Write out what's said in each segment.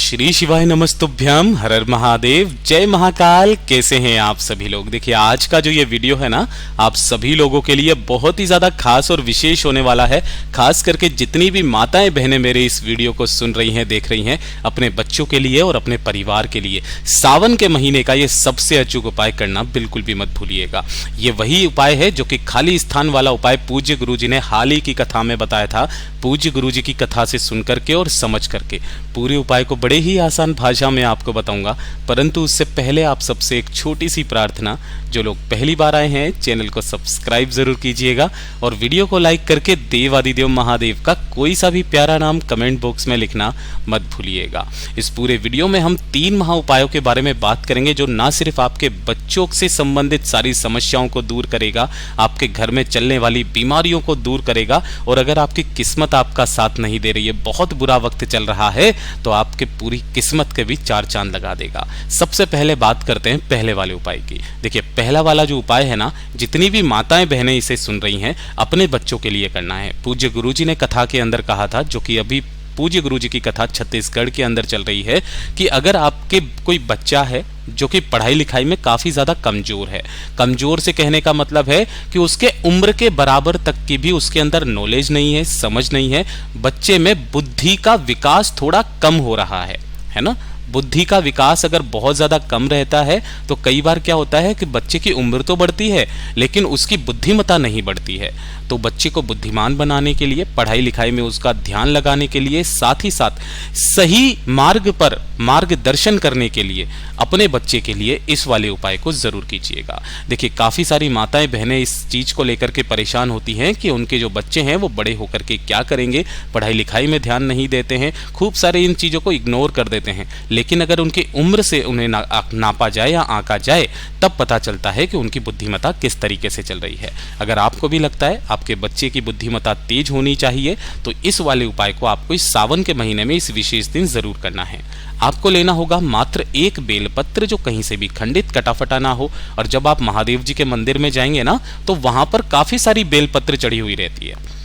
श्री शिवाय नमस्तुभ्यम, हर हर महादेव, जय महाकाल। कैसे हैं आप सभी लोग। देखिए आज का जो ये वीडियो है ना, आप सभी लोगों के लिए बहुत ही ज़्यादा खास और विशेष होने वाला है। खास करके जितनी भी माताएं बहनें मेरे इस वीडियो को सुन रही हैं, देख रही हैं, अपने बच्चों के लिए और अपने परिवार के लिए सावन के महीने का ये सबसे अचूक उपाय करना बिल्कुल भी मत भूलिएगा। ये वही उपाय है जो कि खाली स्थान वाला उपाय पूज्य गुरु जी ने हाल ही की कथा में बताया था। पूज्य गुरु जी की कथा से सुन करके और समझ करके पूरे उपाय को बड़े ही आसान भाषा में आपको बताऊंगा। परंतु उससे पहले आप सबसे एक छोटी सी प्रार्थना, जो लोग पहली बार आए हैं चैनल को सब्सक्राइब जरूर कीजिएगा और वीडियो को लाइक करके देवादिदेव महादेव का कोई सा भी प्यारा नाम कमेंट बॉक्स में लिखना मत भूलिएगा। इस पूरे वीडियो में हम 3 महा उपायों के बारे में बात करेंगे, जो ना सिर्फ आपके बच्चों से संबंधित सारी समस्याओं को दूर करेगा, आपके घर में चलने वाली बीमारियों को दूर करेगा, और अगर आपकी किस्मत आपका साथ नहीं दे रही है, बहुत बुरा वक्त चल रहा है, तो आपके पूरी किस्मत के भी 4 चांद लगा देगा। सबसे पहले बात करते हैं पहले वाले उपाय की। देखिए पहला वाला जो उपाय है ना, जितनी भी माताएं बहनें इसे सुन रही हैं, अपने बच्चों के लिए करना है। पूज्य गुरुजी ने कथा के अंदर कहा था, जो कि अभी पूज्य गुरुजी की कथा छत्तीसगढ़ के अंदर चल रही है, कि अगर आपके कोई बच्चा है जो कि पढ़ाई लिखाई में काफ़ी ज़्यादा कमज़ोर है, कमज़ोर से कहने का मतलब है कि उसके उम्र के बराबर तक की भी उसके अंदर नॉलेज नहीं है, समझ नहीं है, बच्चे में बुद्धि का विकास थोड़ा कम हो रहा है ना। बुद्धि का विकास अगर बहुत ज़्यादा कम रहता है तो कई बार क्या होता है कि बच्चे की उम्र तो बढ़ती है लेकिन उसकी बुद्धिमत्ता नहीं बढ़ती है। तो बच्चे को बुद्धिमान बनाने के लिए, पढ़ाई लिखाई में उसका ध्यान लगाने के लिए, साथ ही साथ सही मार्ग पर मार्गदर्शन करने के लिए अपने बच्चे के लिए इस वाले उपाय को ज़रूर कीजिएगा। देखिए काफ़ी सारी माताएं बहनें इस चीज़ को लेकर के परेशान होती हैं कि उनके जो बच्चे हैं वो बड़े होकर के क्या करेंगे, पढ़ाई लिखाई में ध्यान नहीं देते हैं, खूब सारे इन चीज़ों को इग्नोर कर देते हैं। लेकिन अगर उनकी उम्र से उन्हें नापा जाए या आंका जाए, तब पता चलता है कि उनकी बुद्धिमत्ता किस तरीके से चल रही है। अगर आपको भी लगता है आपके बच्चे की बुद्धिमत्ता तेज होनी चाहिए, तो इस वाले उपाय को आपको इस सावन के महीने में इस विशेष दिन जरूर करना है। आपको लेना होगा मात्र 1 बेलपत्र, जो कहीं से भी खंडित कटाफटा ना हो। और जब आप महादेव जी के मंदिर में जाएंगे ना, तो वहां पर काफी सारी बेलपत्र चढ़ी हुई रहती है।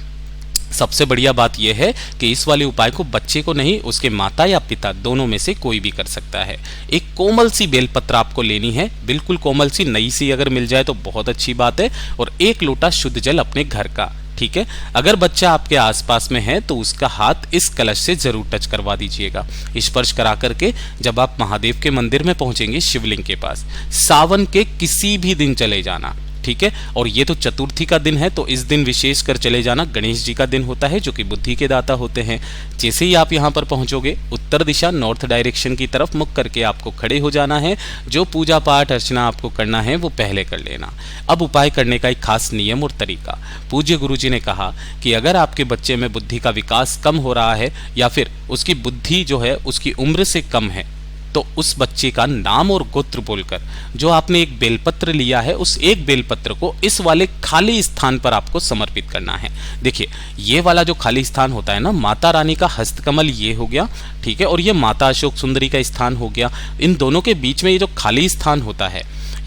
सबसे बढ़िया बात यह है कि इस वाले उपाय को बच्चे को नहीं, उसके माता या पिता दोनों में से कोई भी कर सकता है। एक कोमल सी बेलपत्र आपको लेनी है, बिल्कुल कोमल सी, नई सी अगर मिल जाए तो बहुत अच्छी बात है, और 1 लोटा शुद्ध जल अपने घर का। ठीक है, अगर बच्चा आपके आसपास में है तो उसका हाथ इस कलश से जरूर टच करवा दीजिएगा। स्पर्श करा करके जब आप महादेव के मंदिर में पहुंचेंगे, शिवलिंग के पास, सावन के किसी भी दिन चले जाना। ठीक है, और ये तो चतुर्थी का दिन है, तो इस दिन विशेष कर चले जाना। गणेश जी का दिन होता है, जो कि बुद्धि के दाता होते हैं। जैसे ही आप यहाँ पर पहुँचोगे, उत्तर दिशा नॉर्थ डायरेक्शन की तरफ मुख करके आपको खड़े हो जाना है। जो पूजा पाठ अर्चना आपको करना है वो पहले कर लेना। अब उपाय करने का एक खास नियम और तरीका। पूज्य गुरु जी ने कहा कि अगर आपके बच्चे में बुद्धि का विकास कम हो रहा है, या फिर उसकी बुद्धि जो है उसकी उम्र से कम है, तो उस बच्चे का नाम और गोत्र बोलकर जो आपने एक बेलपत्र लिया है, उस एक बेलपत्र को इस वाले खाली स्थान पर आपको समर्पित करना है। देखिए ये वाला जो खाली स्थान होता है ना, माता रानी का हस्तकमल ये हो गया, ठीक है, और ये माता अशोक सुंदरी का स्थान हो गया। इन दोनों के बीच में ये जो खाली स्थान होता है,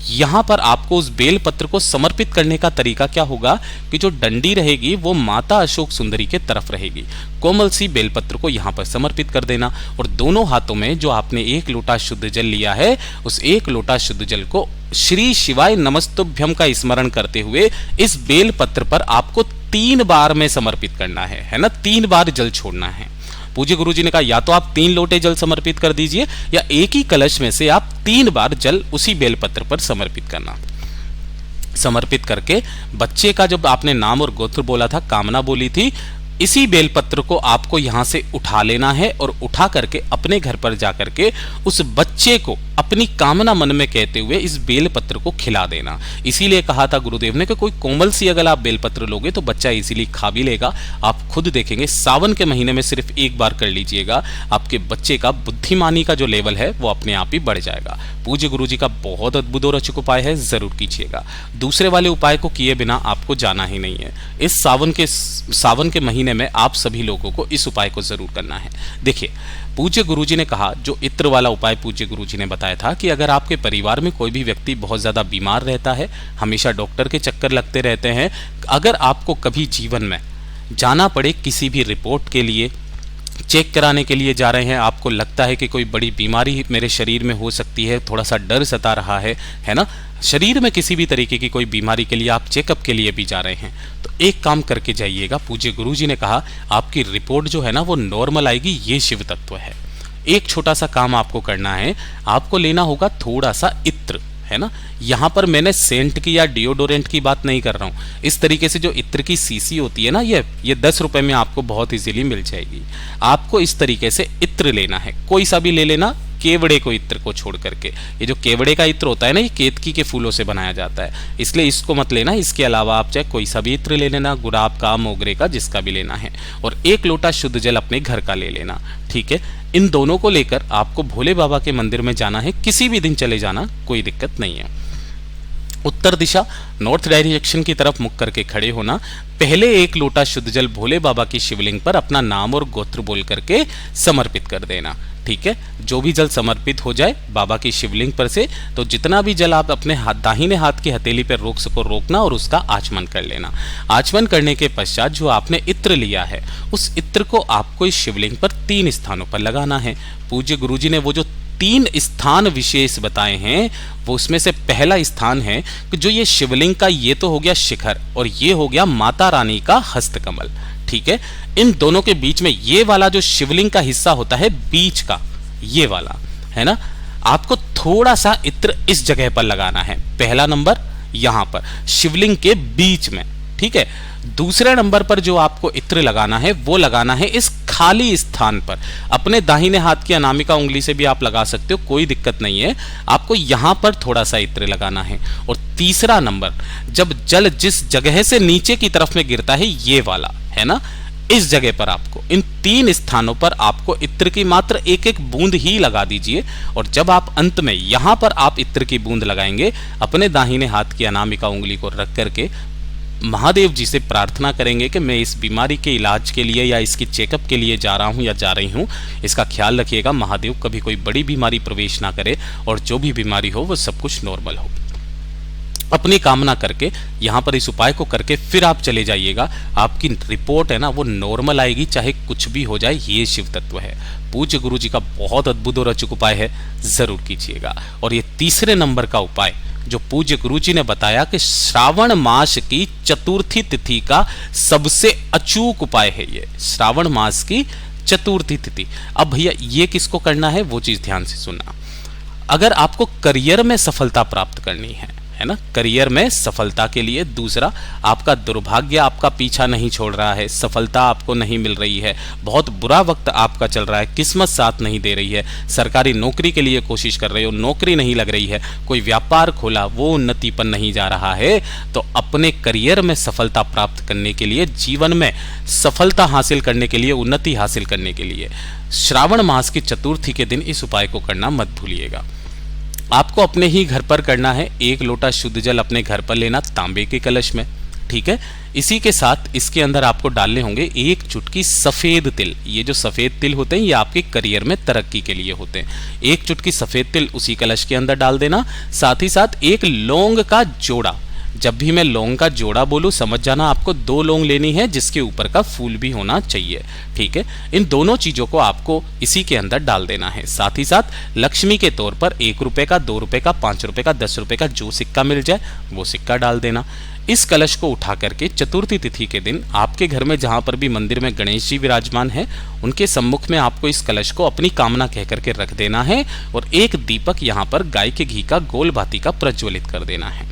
यहाँ पर आपको उस बेल पत्र को समर्पित करने का तरीका क्या होगा कि जो डंडी रहेगी वो माता अशोक सुंदरी के तरफ रहेगी। कोमल सी बेलपत्र को यहाँ पर समर्पित कर देना, और दोनों हाथों में जो आपने 1 लोटा शुद्ध जल लिया है, उस 1 लोटा शुद्ध जल को श्री शिवाय नमस्तुभ्यम का स्मरण करते हुए इस बेल पत्र पर आपको 3 बार में समर्पित करना है ना। 3 बार जल छोड़ना है। पूज्य गुरु जी ने कहा या तो आप 3 लोटे जल समर्पित कर दीजिए, या एक ही कलश में से आप 3 बार जल उसी बेलपत्र पर समर्पित करना। समर्पित करके बच्चे का जब आपने नाम और गोत्र बोला था, कामना बोली थी, इसी बेलपत्र को आपको यहां से उठा लेना है, और उठा करके अपने घर पर जाकर के उस बच्चे को अपनी कामना मन में कहते हुए इस बेलपत्र को खिला देना। इसीलिए कहा था गुरुदेव ने कि कोई कोमल सी अगर आप बेलपत्र लोगे तो बच्चा इजीली खा भी लेगा। आप खुद देखेंगे, सावन के महीने में सिर्फ 1 बार कर लीजिएगा, आपके बच्चे का बुद्धिमानी का जो लेवल है वो अपने आप ही बढ़ जाएगा। पूज्य गुरु जी का बहुत अद्भुत और अचूक उपाय है, जरूर कीजिएगा। दूसरे वाले उपाय को किए बिना आपको जाना ही नहीं है। इस सावन के महीने में आप सभी लोगों को इस उपाय को जरूर करना है। देखिए पूज्य गुरुजी ने कहा, जो इत्र वाला उपाय पूज्य गुरुजी ने बताया था, कि अगर आपके परिवार में कोई भी व्यक्ति बहुत ज़्यादा बीमार रहता है, हमेशा डॉक्टर के चक्कर लगते रहते हैं, अगर आपको कभी जीवन में जाना पड़े किसी भी रिपोर्ट के लिए, चेक कराने के लिए जा रहे हैं, आपको लगता है कि कोई बड़ी बीमारी मेरे शरीर में हो सकती है, थोड़ा सा डर सता रहा है ना, शरीर में किसी भी तरीके की कोई बीमारी के लिए आप चेकअप के लिए भी जा रहे हैं, तो एक काम करके जाइएगा। पूज्य गुरुजी ने कहा आपकी रिपोर्ट जो है ना वो नॉर्मल आएगी, ये शिव तत्व है। एक छोटा सा काम आपको करना है, आपको लेना होगा थोड़ा सा इत्र, है ना। यहाँ पर मैंने सेंट की या डिओडोरेंट की बात नहीं कर रहा हूँ, इस तरीके से जो इत्र की सीसी होती है ना, ये 10 रुपए में आपको बहुत इजीली मिल जाएगी। आपको इस तरीके से इत्र लेना है, कोई सा भी ले लेना, केवड़े को इत्र को छोड़ करके। ये जो केवड़े का इत्र होता है ना, ये केतकी के फूलों से बनाया जाता है, इसलिए इसको मत लेना। इसके अलावा आप चाहे कोई सा भी इत्र ले लेना, गुलाब का, मोगरे का, जिसका भी लेना है, और 1 लोटा शुद्ध जल अपने घर का ले लेना, ठीक है। इन दोनों को लेकर आपको भोले बाबा के मंदिर में जाना है, किसी भी दिन चले जाना, कोई दिक्कत नहीं है। उत्तर दिशा नॉर्थ डायरेक्शन की तरफ मुख करके खड़े होना। पहले 1 लोटा शुद्ध जल भोले बाबा की शिवलिंग पर अपना नाम और गोत्र बोल करके समर्पित कर देना, ठीक है। जो भी जल समर्पित हो जाए बाबा की शिवलिंग पर से, तो जितना भी जल आप अपने दाहिने हाथ की हथेली पर रोक सको रोकना और उसका आचमन कर लेना। आचमन करने के पश्चात जो आपने इत्र लिया है, उस इत्र को आपको इस शिवलिंग पर 3 स्थानों पर लगाना है। पूज्य गुरुजी ने वो जो 3 स्थान विशेष बताए हैं, वो उसमें से पहला स्थान है कि जो ये शिवलिंग का, ये तो हो गया शिखर, और ये हो गया माता रानी का हस्तकमल, ठीक है। इन दोनों के बीच में ये वाला जो शिवलिंग का हिस्सा होता है बीच का, ये वाला है ना, आपको थोड़ा सा इत्र इस जगह पर लगाना है। पहला नंबर यहां पर शिवलिंग के बीच में, ठीक है। दूसरे नंबर पर जो आपको इत्र लगाना है वो लगाना है इस खाली स्थान पर। अपने दाहिने हाथ की अनामिका उंगली से भी आप लगा सकते हो, कोई दिक्कत नहीं है। आपको यहां पर थोड़ा सा इत्र लगाना है। और तीसरा नंबर, जब जल जिस जगह से नीचे की तरफ में गिरता है, ये वाला है ना, इस जगह पर आपको, इन 3 स्थानों पर आपको इत्र की मात्र 1-1 बूंद ही लगा दीजिए। और जब आप अंत में यहां पर आप इत्र की बूंद लगाएंगे, अपने दाहिने हाथ की अनामिका उंगली को रख करके महादेव जी से प्रार्थना करेंगे कि मैं इस बीमारी के इलाज के लिए या इसकी चेकअप के लिए जा रहा हूं या जा रही हूं, इसका ख्याल रखिएगा, महादेव कभी कोई बड़ी बीमारी प्रवेश ना करे, और जो भी बीमारी हो वो सब कुछ नॉर्मल हो। अपनी कामना करके यहाँ पर इस उपाय को करके फिर आप चले जाइएगा, आपकी रिपोर्ट है ना वो नॉर्मल आएगी, चाहे कुछ भी हो जाए। ये शिव तत्व है। पूज्य गुरु जी का बहुत अद्भुत और अचूक उपाय है, जरूर कीजिएगा। और ये तीसरे नंबर का उपाय जो पूज्य गुरु जी ने बताया कि श्रावण मास की चतुर्थी तिथि का सबसे अचूक उपाय है ये, श्रावण मास की चतुर्थी तिथि। अब भैया ये किसको करना है वो चीज ध्यान से सुनना। अगर आपको करियर में सफलता प्राप्त करनी है ना, करियर में सफलता के लिए, दूसरा आपका दुर्भाग्य आपका पीछा नहीं छोड़ रहा है, सफलता आपको नहीं मिल रही है, बहुत बुरा वक्त आपका चल रहा है, किस्मत साथ नहीं दे रही है, सरकारी नौकरी के लिए कोशिश कर रहे हो, नौकरी नहीं लग रही है, कोई व्यापार खोला वो उन्नति पर नहीं जा रहा है, तो अपने करियर में सफलता प्राप्त करने के लिए, जीवन में सफलता हासिल करने के लिए, उन्नति हासिल करने के लिए श्रावण मास की चतुर्थी के दिन इस उपाय को करना मत भूलिएगा। आपको अपने ही घर पर करना है। 1 लोटा शुद्ध जल अपने घर पर लेना, तांबे के कलश में, ठीक है। इसी के साथ इसके अंदर आपको डालने होंगे 1 चुटकी सफेद तिल। ये जो सफेद तिल होते हैं ये आपके करियर में तरक्की के लिए होते हैं। 1 चुटकी सफेद तिल उसी कलश के अंदर डाल देना। साथ ही साथ 1 लौंग का जोड़ा, जब भी मैं लौंग का जोड़ा बोलूं समझ जाना आपको 2 लौंग लेनी है जिसके ऊपर का फूल भी होना चाहिए, ठीक है। इन दोनों चीजों को आपको इसी के अंदर डाल देना है। साथ ही साथ लक्ष्मी के तौर पर 1 रुपए का, 2 रुपए का, 5 रुपए का, 10 रुपए का जो सिक्का मिल जाए वो सिक्का डाल देना। इस कलश को उठा करके चतुर्थी तिथि के दिन आपके घर में जहां पर भी मंदिर में गणेश जी विराजमान है उनके सम्मुख में आपको इस कलश को अपनी कामना कह करके रख देना है और 1 दीपक यहां पर गाय के घी का गोल बाती का प्रज्वलित कर देना है,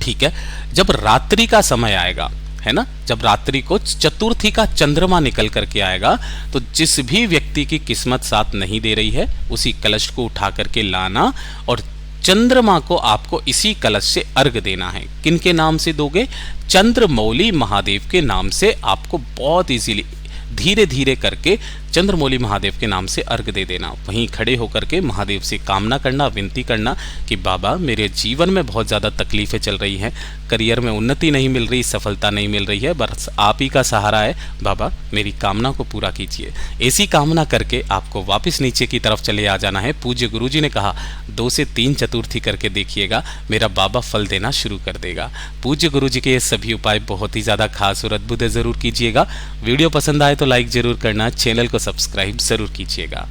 ठीक है। जब रात्रि का समय आएगा, है ना, जब रात्रि को चतुर्थी का चंद्रमा निकल करके आएगा तो जिस भी व्यक्ति की किस्मत साथ नहीं दे रही है उसी कलश को उठा करके लाना और चंद्रमा को आपको इसी कलश से अर्घ देना है। किनके नाम से दोगे? चंद्रमौली महादेव के नाम से। आपको बहुत इजीली धीरे धीरे करके चंद्रमौली महादेव के नाम से अर्घ दे देना। वहीं खड़े होकर के महादेव से कामना करना, विनती करना कि बाबा मेरे जीवन में बहुत ज़्यादा तकलीफ़ें चल रही हैं, करियर में उन्नति नहीं मिल रही, सफलता नहीं मिल रही है, बस आप ही का सहारा है, बाबा मेरी कामना को पूरा कीजिए। ऐसी कामना करके आपको वापस नीचे की तरफ चले आ जाना है। पूज्य गुरुजी ने कहा 2 से 3 चतुर्थी करके देखिएगा, मेरा बाबा फल देना शुरू कर देगा। पूज्य गुरुजी के ये सभी उपाय बहुत ही ज़्यादा खास और अद्भुत है, ज़रूर कीजिएगा। वीडियो पसंद आए तो लाइक ज़रूर करना, चैनल को सब्सक्राइब ज़रूर कीजिएगा।